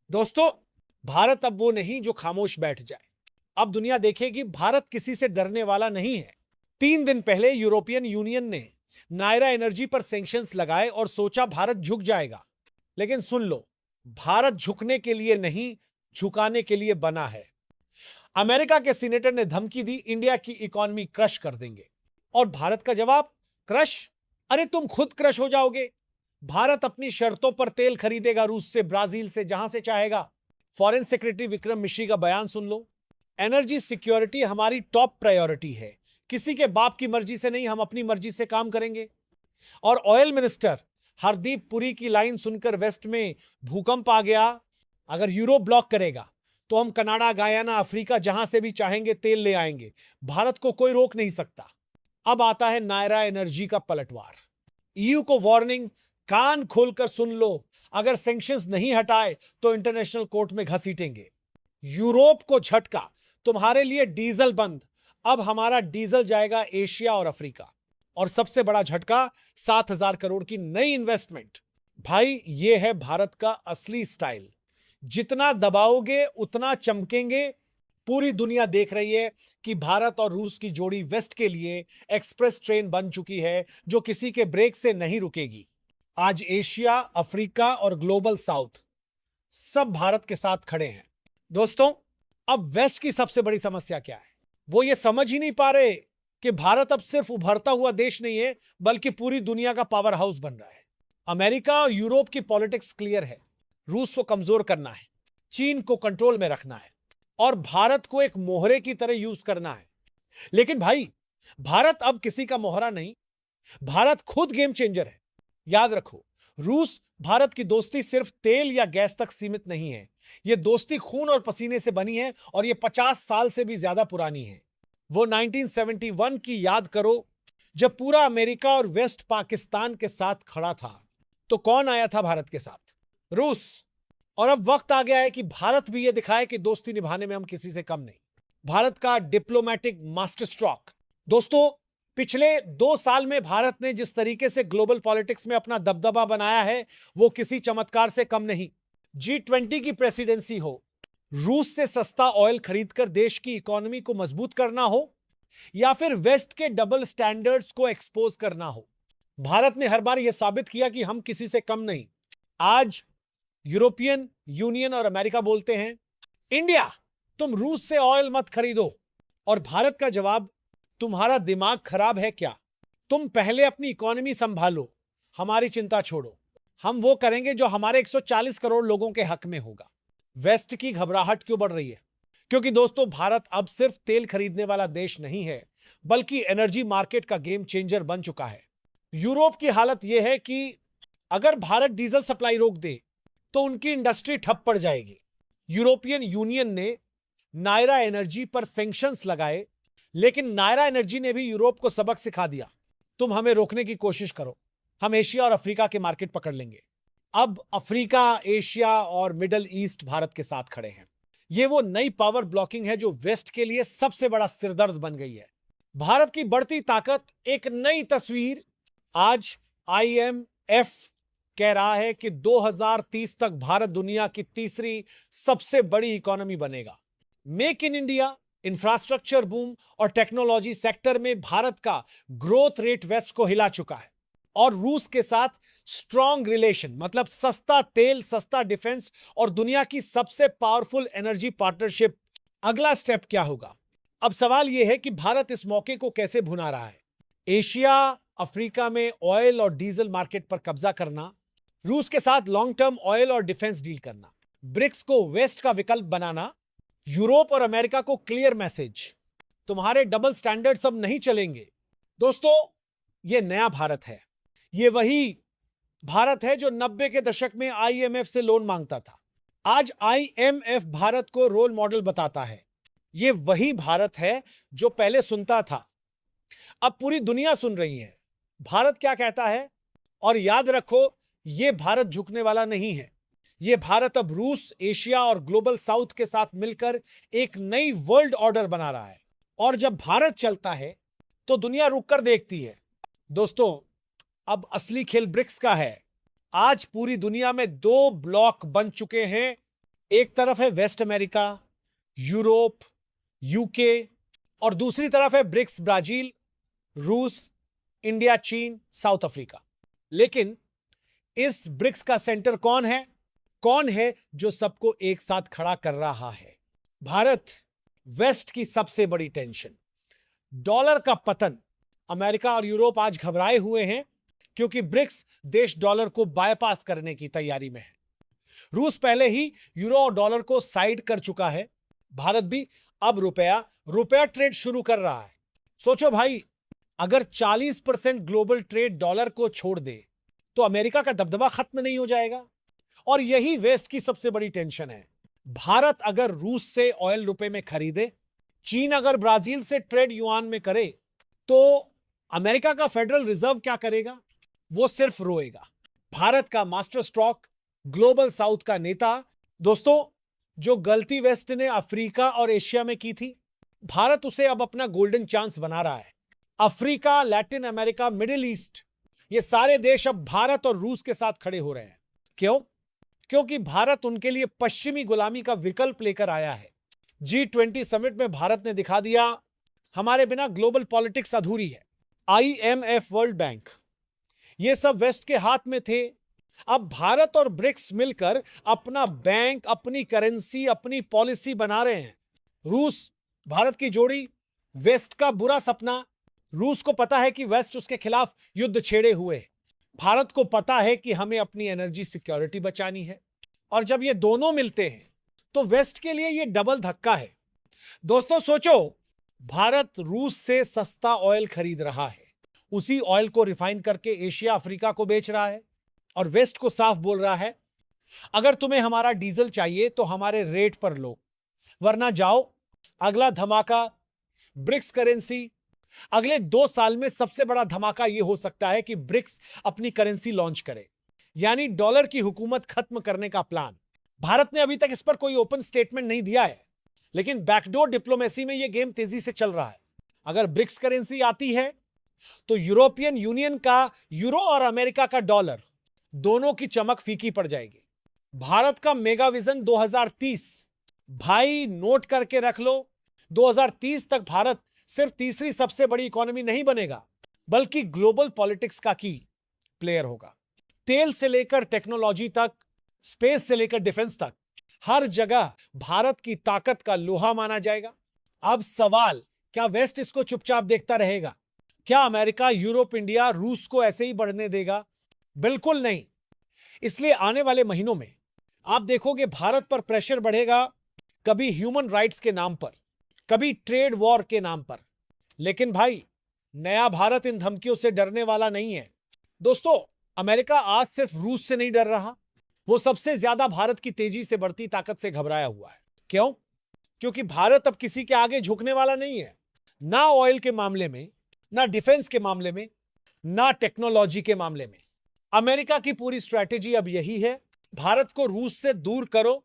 दोस्तों, भारत अब वो नहीं जो खामोश बैठ जाए। अब दुनिया देखेगी भारत किसी से डरने वाला नहीं है। 3 दिन पहले यूरोपियन यूनियन ने नायरा एनर्जी पर सैंक्शंस लगाए और सोचा भारत झुक जाएगा। लेकिन सुन लो, भारत झुकने के लिए नहीं, झुकाने के लिए बना है। अमेरिका के सीनेटर ने धमकी दी, इंडिया की इकोनॉमी क्रश कर देंगे। और भारत का जवाब, क्रश? अरे तुम खुद क्रश हो जाओगे। भारत अपनी शर्तों पर तेल खरीदेगा, रूस से, ब्राजील से, जहां से चाहेगा। फॉरेन सेक्रेटरी विक्रम मिश्री का बयान सुन लो, एनर्जी सिक्योरिटी हमारी टॉप प्रायोरिटी है। किसी के बाप की मर्जी से नहीं, हम अपनी मर्जी से काम करेंगे। और ऑयल मिनिस्टर हरदीप पुरी की लाइन सुनकर वेस्ट में भूकंप आ गया। अगर यूरोप ब्लॉक करेगा तो हम कनाडा, गयाना, अफ्रीका, जहां से भी चाहेंगे तेल ले आएंगे। भारत को कोई रोक नहीं सकता। अब आता है नायरा एनर्जी का पलटवार। ईयू को वार्निंग, कान खोलकर सुन लो, अगर सैंक्शंस नहीं हटाए तो इंटरनेशनल कोर्ट में घसीटेंगे। यूरोप को झटका, तुम्हारे लिए डीजल बंद। अब हमारा डीजल जाएगा एशिया और अफ्रीका। और सबसे बड़ा झटका, 7,000 करोड़ की नई इन्वेस्टमेंट। भाई, यह है भारत का असली स्टाइल। जितना दबाओगे उतना चमकेंगे। पूरी दुनिया देख रही है कि भारत और रूस की जोड़ी वेस्ट के लिए एक्सप्रेस ट्रेन बन चुकी है, जो किसी के ब्रेक से नहीं रुकेगी। आज एशिया, अफ्रीका और ग्लोबल साउथ सब भारत के साथ खड़े हैं। दोस्तों, अब वेस्ट की सबसे बड़ी समस्या क्या है? वो ये समझ ही नहीं पा रहे कि भारत अब सिर्फ उभरता हुआ देश नहीं है, बल्कि पूरी दुनिया का पावर हाउस बन रहा है। अमेरिका और यूरोप की पॉलिटिक्स क्लियर है। रूस को कमजोर करना है, चीन को कंट्रोल में रखना है और भारत को एक मोहरे की तरह यूज करना है। लेकिन भाई, भारत अब किसी का मोहरा नहीं, भारत खुद गेम चेंजर है। याद रखो, रूस भारत की दोस्ती सिर्फ तेल या गैस तक सीमित नहीं है। यह दोस्ती खून और पसीने से बनी है और यह 50 साल से भी ज्यादा पुरानी है। वो 1971 की याद करो, जब पूरा अमेरिका और वेस्ट पाकिस्तान के साथ खड़ा था। तो कौन आया था भारत के साथ? रूस। और अब वक्त आ गया है कि भारत भी यह दिखाए कि दोस्ती निभाने में हम किसी से कम नहीं। भारत का डिप्लोमेटिक मास्टर स्ट्रोक। दोस्तों, पिछले 2 साल में भारत ने जिस तरीके से ग्लोबल पॉलिटिक्स में अपना दबदबा बनाया है, वो किसी चमत्कार से कम नहीं। G20 की प्रेसिडेंसी हो, रूस से सस्ता ऑयल खरीदकर देश की इकोनॉमी को मजबूत करना हो, या फिर वेस्ट के डबल स्टैंडर्ड्स को एक्सपोज करना हो, भारत ने हर बार यह साबित किया कि हम किसी से कम नहीं। आज यूरोपियन यूनियन और अमेरिका बोलते हैं, इंडिया, तुम रूस से ऑयल मत खरीदो। और भारत का जवाब, तुम्हारा दिमाग खराब है क्या? तुम पहले अपनी इकोनॉमी संभालो, हमारी चिंता छोड़ो। हम वो करेंगे जो हमारे 140 करोड़ लोगों के हक में होगा। वेस्ट की घबराहट क्यों बढ़ रही है? क्योंकि दोस्तों, भारत अब सिर्फ तेल खरीदने वाला देश नहीं है, बल्कि एनर्जी मार्केट का गेम चेंजर बन चुका है। यूरोप की हालत यह है कि अगर भारत डीजल सप्लाई रोक दे तो उनकी इंडस्ट्री ठप पड़ जाएगी। यूरोपियन यूनियन ने नायरा एनर्जी पर सैंक्शंस लगाए, लेकिन नायरा एनर्जी ने भी यूरोप को सबक सिखा दिया, तुम हमें रोकने की कोशिश करो, हम एशिया और अफ्रीका के मार्केट पकड़ लेंगे। अब अफ्रीका, एशिया और मिडल ईस्ट भारत के साथ खड़े हैं। यह वो नई पावर ब्लॉकिंग है जो वेस्ट के लिए सबसे बड़ा सिरदर्द बन गई है। भारत की बढ़ती ताकत, एक नई तस्वीर। आज IMF कह रहा है कि 2030 तक भारत दुनिया की तीसरी सबसे बड़ी इकोनॉमी बनेगा। Make in India, infrastructure boom और टेक्नोलॉजी सेक्टर में भारत का ग्रोथ रेट वेस्ट को हिला चुका है। और रूस के साथ स्ट्रॉन्ग रिलेशन, मतलब सस्ता तेल, सस्ता डिफेंस और दुनिया की सबसे पावरफुल एनर्जी पार्टनरशिप। अगला स्टेप क्या होगा? अब सवाल यह है कि भारत इस मौके को कैसे भुना रहा है। एशिया, अफ्रीका में ऑयल और डीजल मार्केट पर कब्जा करना, रूस के साथ लॉन्ग टर्म ऑयल और डिफेंस डील करना, ब्रिक्स को वेस्ट का विकल्प बनाना, यूरोप और अमेरिका को क्लियर मैसेज, तुम्हारे डबल स्टैंडर्ड्स अब नहीं चलेंगे। दोस्तों, यह नया भारत है। यह वही भारत है जो 90 के दशक में IMF से लोन मांगता था। आज IMF भारत को रोल मॉडल बताता है। यह वही भारत है जो पहले सुनता था, अब पूरी दुनिया सुन रही है। भारत क्या कहता है? और याद रखो, यह भारत झुकने वाला नहीं है। यह भारत अब रूस, एशिया और ग्लोबल साउथ के साथ मिलकर एक नई वर्ल्ड ऑर्डर बना रहा है। और जब भारत चलता है तो दुनिया रुककर देखती है। दोस्तों, अब असली खेल ब्रिक्स का है। आज पूरी दुनिया में 2 ब्लॉक बन चुके हैं, एक तरफ है वेस्ट अमेरिका, यूरोप, यूके और दूसरी तरफ है ब्रिक्स, ब्राजील, रूस, इंडिया, चीन, साउथ अफ्रीका। लेकिन इस ब्रिक्स का सेंटर कौन है? कौन है जो सबको एक साथ खड़ा कर रहा है? भारत। वेस्ट की सबसे बड़ी टेंशन डॉलर का पतन। अमेरिका और यूरोप आज घबराए हुए हैं क्योंकि ब्रिक्स देश डॉलर को बायपास करने की तैयारी में है। रूस पहले ही यूरो और डॉलर को साइड कर चुका है। भारत भी अब रुपया ट्रेड शुरू कर रहा है। सोचो भाई, अगर 40% ग्लोबल ट्रेड डॉलर को छोड़ दे तो अमेरिका का दबदबा खत्म नहीं हो जाएगा? और यही वेस्ट की सबसे बड़ी टेंशन है। भारत अगर रूस से ऑयल रुपए में खरीदे, चीन अगर ब्राजील से ट्रेड युआन में करे, तो अमेरिका का फेडरल रिजर्व क्या करेगा? वो सिर्फ रोएगा। भारत का मास्टर स्ट्रोक, ग्लोबल साउथ का नेता। दोस्तों, जो गलती वेस्ट ने अफ्रीका और एशिया में की थी, भारत उसे अब अपना गोल्डन चांस बना रहा है। Africa, Latin America, middle east, ये सारे देश अब भारत और रूस के साथ खड़े हो रहे हैं। क्यों? क्योंकि भारत उनके लिए पश्चिमी गुलामी का विकल्प लेकर आया है। G20 समिट में भारत ने दिखा दिया, हमारे बिना ग्लोबल पॉलिटिक्स अधूरी है। IMF, वर्ल्ड बैंक, ये सब वेस्ट के हाथ में थे। अब भारत और ब्रिक्स मिलकर अपना बैंक, अपनी करेंसी, अपनी पॉलिसी बना रहे हैं। रूस भारत की जोड़ी, वेस्ट का बुरा सपना। रूस को पता है कि वेस्ट उसके खिलाफ युद्ध छेड़े हुए है। भारत को पता है कि हमें अपनी एनर्जी सिक्योरिटी बचानी है। और जब ये दोनों मिलते हैं तो वेस्ट के लिए ये डबल धक्का है। दोस्तों सोचो, भारत रूस से सस्ता ऑयल खरीद रहा है, उसी ऑयल को रिफाइन करके एशिया, अफ्रीका को बेच रहा है और वेस्ट को साफ बोल रहा है, अगर तुम्हें हमारा डीजल चाहिए तो हमारे रेट पर लो, वरना जाओ। अगला धमाका ब्रिक्स करेंसी। अगले 2 साल में सबसे बड़ा धमाका यह हो सकता है कि ब्रिक्स अपनी करेंसी लॉन्च करे, यानी डॉलर की हुकूमत खत्म करने का प्लान। भारत ने अभी तक इस पर कोई ओपन स्टेटमेंट नहीं दिया है, लेकिन बैकडोर डिप्लोमेसी में यह गेम तेजी से चल रहा है। अगर ब्रिक्स करेंसी आती है तो यूरोपियन यूनियन का यूरो और अमेरिका का डॉलर, दोनों की चमक फीकी पड़ जाएगी। भारत का मेगा विजन 2030, भाई नोट करके रख लो, 2030 तक भारत सिर्फ तीसरी सबसे बड़ी इकोनॉमी नहीं बनेगा, बल्कि ग्लोबल पॉलिटिक्स का की प्लेयर होगा। तेल से लेकर टेक्नोलॉजी तक, स्पेस से लेकर डिफेंस तक, हर जगह भारत की ताकत का लोहा माना जाएगा। अब सवाल, क्या वेस्ट इसको चुपचाप देखता रहेगा? क्या अमेरिका, यूरोप, इंडिया, रूस को ऐसे ही बढ़ने देगा? बिल्कुल नहीं। इसलिए आने वाले महीनों में आप देखोगे भारत पर प्रेशर बढ़ेगा, कभी ह्यूमन राइट्स के नाम पर, कभी ट्रेड वॉर के नाम पर। लेकिन भाई, नया भारत इन धमकियों से डरने वाला नहीं है। दोस्तों, अमेरिका आज सिर्फ रूस से नहीं डर रहा, वो सबसे ज्यादा भारत की तेजी से बढ़ती ताकत से घबराया हुआ है। क्यों? क्योंकि भारत अब किसी के आगे झुकने वाला नहीं है, ना ऑयल के मामले में, ना डिफेंस के मामले में, ना टेक्नोलॉजी के मामले में। अमेरिका की पूरी स्ट्रैटेजी अब यही है, भारत को रूस से दूर करो